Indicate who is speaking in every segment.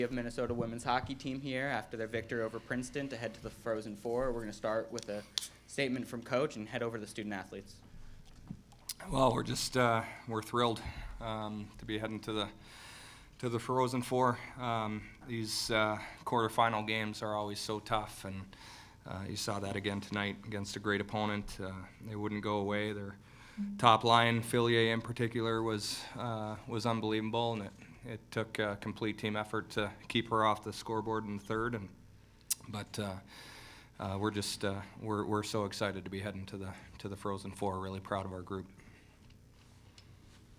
Speaker 1: We have Minnesota women's hockey team here after their victory over Princeton to head to the Frozen Four. We're going to start with a statement from Coach and head over to the student athletes.
Speaker 2: Well, we're thrilled to be heading to the Frozen Four. These quarterfinal games are always so tough, and you saw that again tonight against a great opponent. They wouldn't go away. Their top line, Fillier in particular, was unbelievable, and it took a complete team effort to keep her off the scoreboard in the third. But we're so excited to be heading to the Frozen Four. Really proud of our group.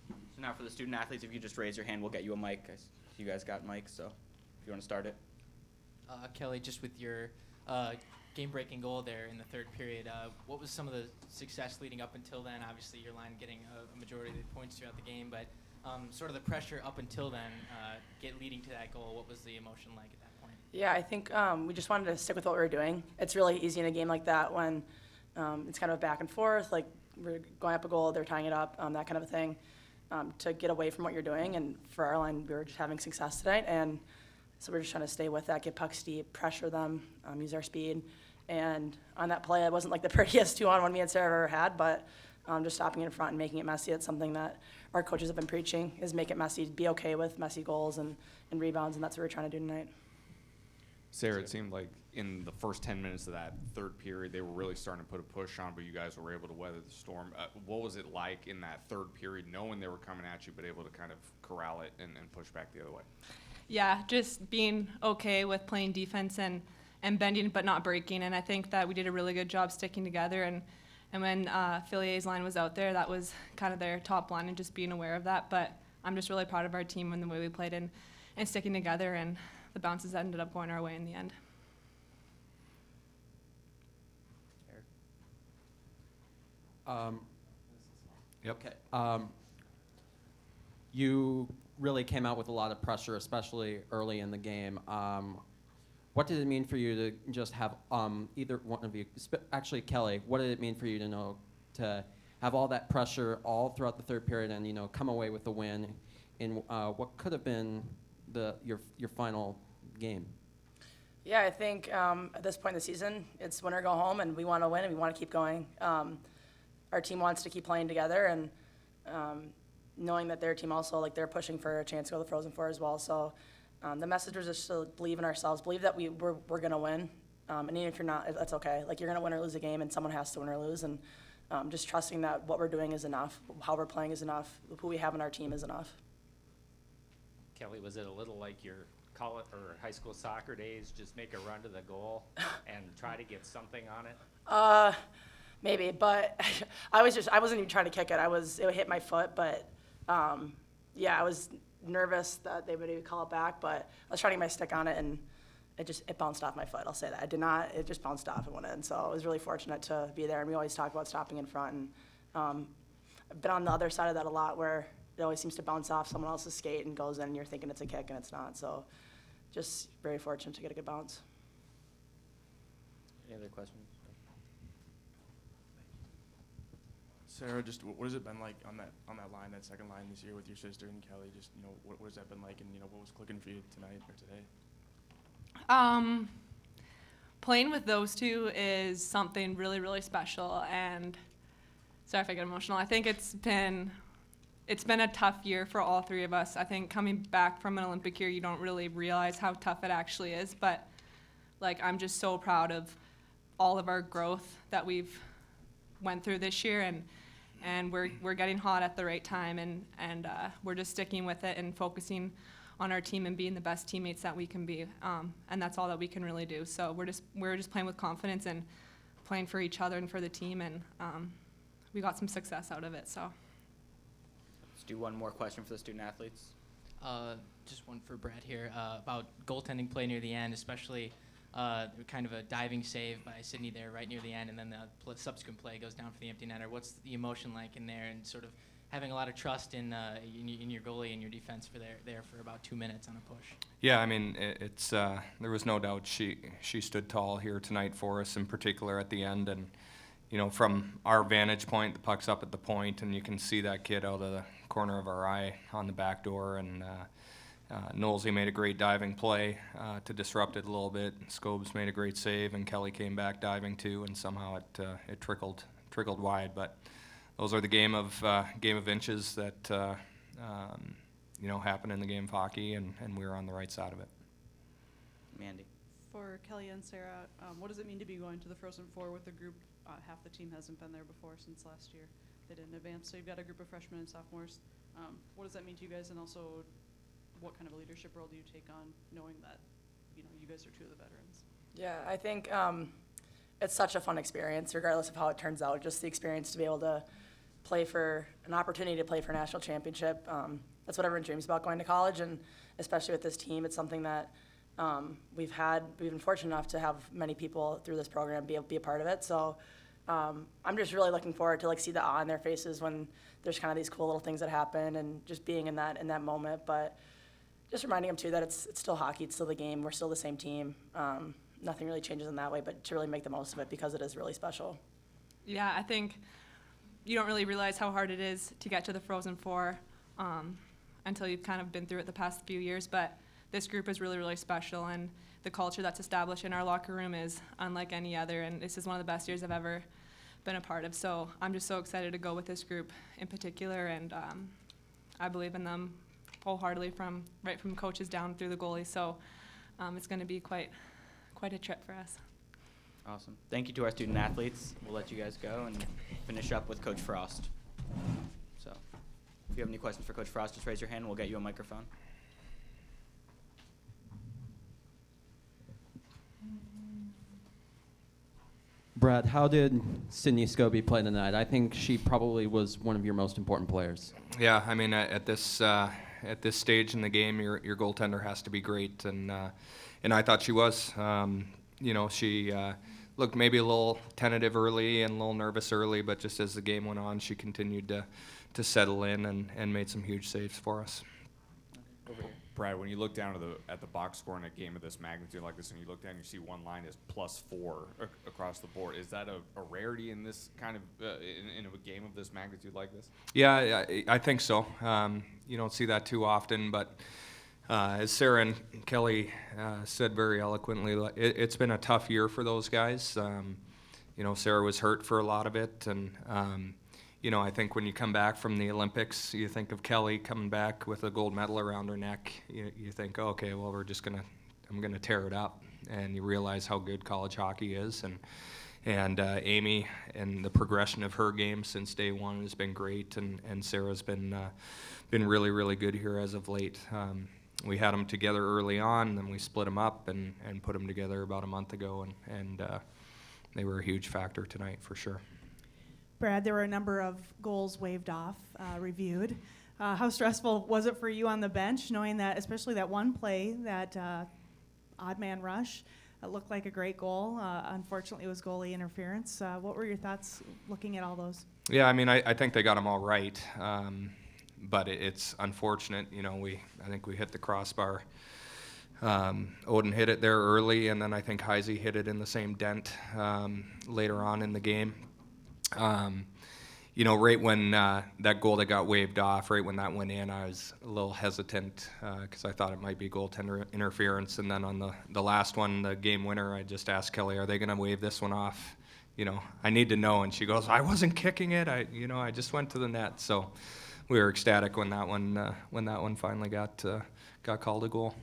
Speaker 1: So now for the student athletes, if you just raise your hand, we'll get you a mic. You guys got mics, so if you want to start it.
Speaker 3: Kelly, just with your game-breaking goal there in the third period, what was some of the success leading up until then? Obviously, your line getting a majority of the points throughout the game, but sort of the pressure up until then, leading to that goal, what was the emotion like at that point?
Speaker 4: Yeah, I think we just wanted to stick with what we were doing. It's really easy in a game like that when it's kind of a back and forth, like we're going up a goal, they're tying it up, that kind of a thing, to get away from what you're doing. And for our line, we were just having success tonight, and so we're just trying to stay with that, get pucks deep, pressure them, use our speed. And on that play, it wasn't like the prettiest 2-on-1 me and Sarah ever had, but just stopping in front and making it messy. It's something that our coaches have been preaching, is make it messy, be okay with messy goals and rebounds, and that's what we're trying to do tonight.
Speaker 5: Sarah, it seemed like in the first 10 minutes of that third period, they were really starting to put a push on, but you guys were able to weather the storm. What was it like in that third period, knowing they were coming at you, but able to kind of corral it and push back the other way?
Speaker 6: Yeah, just being okay with playing defense and bending but not breaking. And I think that we did a really good job sticking together. And when Fillier's line was out there, that was kind of their top line, and just being aware of that. But I'm just really proud of our team and the way we played and sticking together, and the bounces ended up going our way in the end.
Speaker 2: Yep.
Speaker 7: Okay. You really came out with a lot of pressure, especially early in the game. What did it mean for you to just have either one of you, actually Kelly, what did it mean for you to have all that pressure all throughout the third period and come away with the win in what could have been your final game?
Speaker 4: Yeah, I think at this point in the season, it's win or go home, and we want to win and we want to keep going. Our team wants to keep playing together, and knowing that their team also, like, they're pushing for a chance to go to the Frozen Four as well. So the message was just to believe in ourselves, believe that we're going to win. And even if you're not, that's okay. Like, you're going to win or lose a game, and someone has to win or lose. And just trusting that what we're doing is enough, how we're playing is enough, who we have in our team is enough.
Speaker 8: Kelly, was it a little like your college or high school soccer days, just make a run to the goal and try to get something on it?
Speaker 4: Maybe, but I wasn't even trying to kick it. It hit my foot, but yeah, I was nervous that they would even call it back, but I was trying to get my stick on it, and it bounced off my foot. I'll say that. It just bounced off and went in. So I was really fortunate to be there, and we always talk about stopping in front, and I've been on the other side of that a lot, where it always seems to bounce off someone else's skate and goes in, and you're thinking it's a kick, and it's not. So just very fortunate to get a good bounce.
Speaker 1: Any other questions?
Speaker 9: Sarah, just what has it been like on that line, that second line this year with your sister and Kelly? Just what has that been like, and what was clicking for you tonight or today?
Speaker 6: Playing with those two is something really, really special. And sorry if I get emotional. I think it's been a tough year for all three of us. I think coming back from an Olympic year, you don't really realize how tough it actually is. But I'm just so proud of all of our growth that we've went through this year, and we're getting hot at the right time, and we're just sticking with it and focusing on our team and being the best teammates that we can be, and that's all that we can really do. So we're just playing with confidence and playing for each other and for the team, and we got some success out of it. So
Speaker 1: Let's do one more question for the student athletes.
Speaker 3: Just one for Brad here about goaltending play near the end, especially kind of a diving save by Sydney there right near the end, and then the subsequent play goes down for the empty netter. What's the emotion like in there, and sort of having a lot of trust in your goalie and your defense there for about 2 minutes on a push?
Speaker 2: Yeah, I mean, it's there was no doubt she stood tall here tonight for us, in particular at the end. And from our vantage point, the puck's up at the point, and you can see that kid out of the corner of our eye on the back door, and Knowlesy made a great diving play to disrupt it a little bit. Scobes made a great save, and Kelly came back diving too, and somehow it trickled wide. But those are the game of inches that happen in the game of hockey, and we were on the right side of it.
Speaker 1: Mandy.
Speaker 10: For Kelly and Sarah, what does it mean to be going to the Frozen Four with a group? Half the team hasn't been there before since last year. They didn't advance, so you've got a group of freshmen and sophomores. What does that mean to you guys, and also what kind of a leadership role do you take on, knowing that you guys are two of the veterans?
Speaker 4: Yeah, I think it's such a fun experience, regardless of how it turns out. Just the experience to be able to play for an opportunity to play for a national championship. That's what everyone dreams about going to college, and especially with this team, it's something that we've been fortunate enough to have many people through this program be a part of it. So I'm just really looking forward to see the awe in their faces when there's kind of these cool little things that happen, and just being in that moment. But just reminding them too that it's still hockey, it's still the game, we're still the same team. Nothing really changes in that way, but to really make the most of it because it is really special.
Speaker 6: Yeah, I think you don't really realize how hard it is to get to the Frozen Four until you've kind of been through it the past few years. But this group is really, really special, and the culture that's established in our locker room is unlike any other, and this is one of the best years I've ever been a part of. So I'm just so excited to go with this group in particular, and I believe in them wholeheartedly right from coaches down through the goalies. So it's going to be quite a trip for us.
Speaker 1: Awesome. Thank you to our student athletes. We'll let you guys go and finish up with Coach Frost. So if you have any questions for Coach Frost, just raise your hand and we'll get you a microphone.
Speaker 7: Brad, how did Sydney Scobie play tonight? I think she probably was one of your most important players.
Speaker 2: Yeah, I mean, at this stage in the game, your goaltender has to be great, and I thought she was. She looked maybe a little tentative early and a little nervous early, but just as the game went on, she continued to settle in and made some huge saves for us.
Speaker 1: Over here.
Speaker 5: Brad, when you look down at the box score in a game of this magnitude like this, and you look down, and you see one line is +4 across the board. Is that a rarity in this kind of in a game of this magnitude like this?
Speaker 2: Yeah, I think so. You don't see that too often, but as Sarah and Kelly said very eloquently, it's been a tough year for those guys. Sarah was hurt for a lot of it, and I think when you come back from the Olympics, you think of Kelly coming back with a gold medal around her neck. You think, okay, well, I'm gonna tear it up, and you realize how good college hockey is, and Amy and the progression of her game since day one has been great, and Sarah's been really, really good here as of late. We had them together early on, and then we split them up and put them together about a month ago, and they were a huge factor tonight for sure.
Speaker 11: Brad, there were a number of goals waved off, reviewed. How stressful was it for you on the bench, knowing that, especially that one play, that odd man rush, it looked like a great goal. Unfortunately, it was goalie interference. What were your thoughts looking at all those?
Speaker 2: Yeah, I mean, I think they got them all right, but it's unfortunate. I think we hit the crossbar. Odin hit it there early, and then I think Heisey hit it in the same dent later on in the game. Right when that goal that got waved off, right when that went in, I was a little hesitant because I thought it might be goaltender interference. And then on the last one, the game winner, I just asked Kelly, "Are they going to wave this one off? I need to know." And she goes, "I wasn't kicking it. I just went to the net." So we were ecstatic when that one finally got called a goal.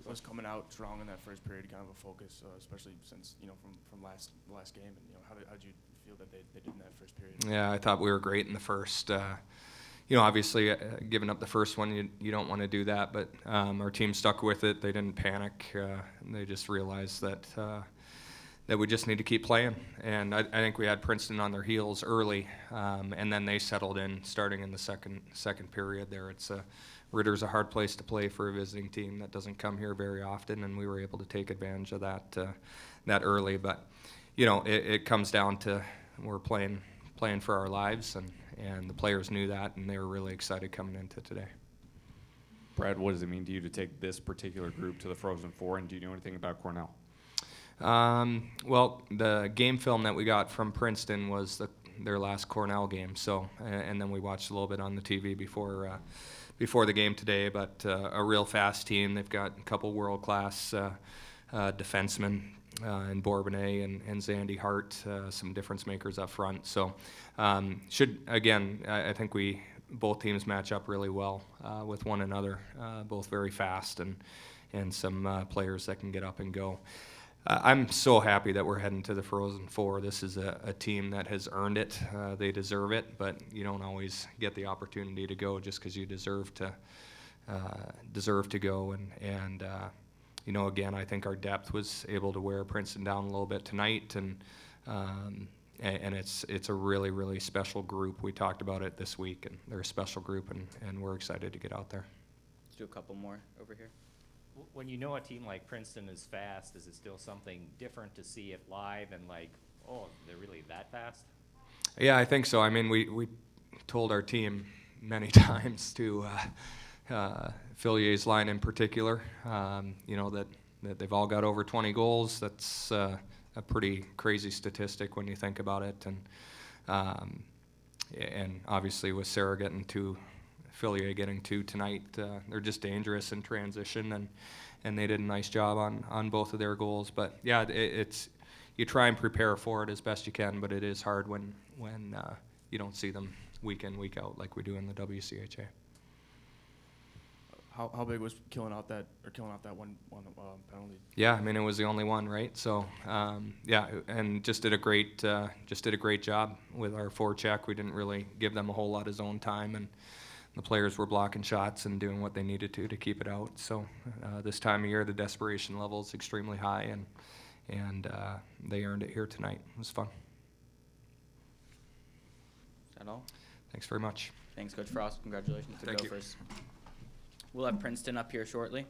Speaker 9: Was coming out strong in that first period kind of a focus, especially since from last game, and how did you feel that they did in that first period?
Speaker 2: Yeah, I thought we were great in the first. Obviously, giving up the first one, you don't want to do that, but our team stuck with it. They didn't panic. They just realized that we just need to keep playing. And I think we had Princeton on their heels early, and then they settled in, starting in the second period there. Ritter's a hard place to play for a visiting team that doesn't come here very often, and we were able to take advantage of that early. But it comes down to we're playing for our lives, and the players knew that, and they were really excited coming into today.
Speaker 5: Brad, what does it mean to you to take this particular group to the Frozen Four, and do you know anything about Cornell?
Speaker 2: Well, the game film that we got from Princeton was their last Cornell game. So, and then we watched a little bit on the TV before the game today, but a real fast team. They've got a couple world-class defensemen in Bourbonnais and Zandy Hart, some difference makers up front. So I think both teams match up really well with one another, both very fast and some players that can get up and go. I'm so happy that we're heading to the Frozen Four. This is a team that has earned it. They deserve it, but you don't always get the opportunity to go just because you deserve to go. And again, I think our depth was able to wear Princeton down a little bit tonight, and it's a really, really special group. We talked about it this week, and they're a special group, and we're excited to get out there.
Speaker 1: Let's do a couple more over here.
Speaker 8: When you know a team like Princeton is fast, is it still something different to see it live and like, oh, they're really that fast?
Speaker 2: Yeah, I think so. I mean, we told our team many times to Fillier's line in particular, that they've all got over 20 goals. That's a pretty crazy statistic when you think about it. And obviously with Sarah getting Fillier getting 2 tonight, they're just dangerous in transition, and they did a nice job on both of their goals. But yeah, it's you try and prepare for it as best you can, but it is hard when you don't see them week in, week out like we do in the WCHA.
Speaker 9: How big was killing out that one penalty?
Speaker 2: Yeah, I mean, it was the only one, right? So and just did a great job with our forecheck. We didn't really give them a whole lot of zone time, and the players were blocking shots and doing what they needed to keep it out. So this time of year, the desperation level is extremely high, and they earned it here tonight. It was fun.
Speaker 1: Is that all?
Speaker 2: Thanks very much.
Speaker 1: Thanks, Coach Frost. Congratulations to
Speaker 2: Thank you.
Speaker 1: Gophers. We'll have Princeton up here shortly.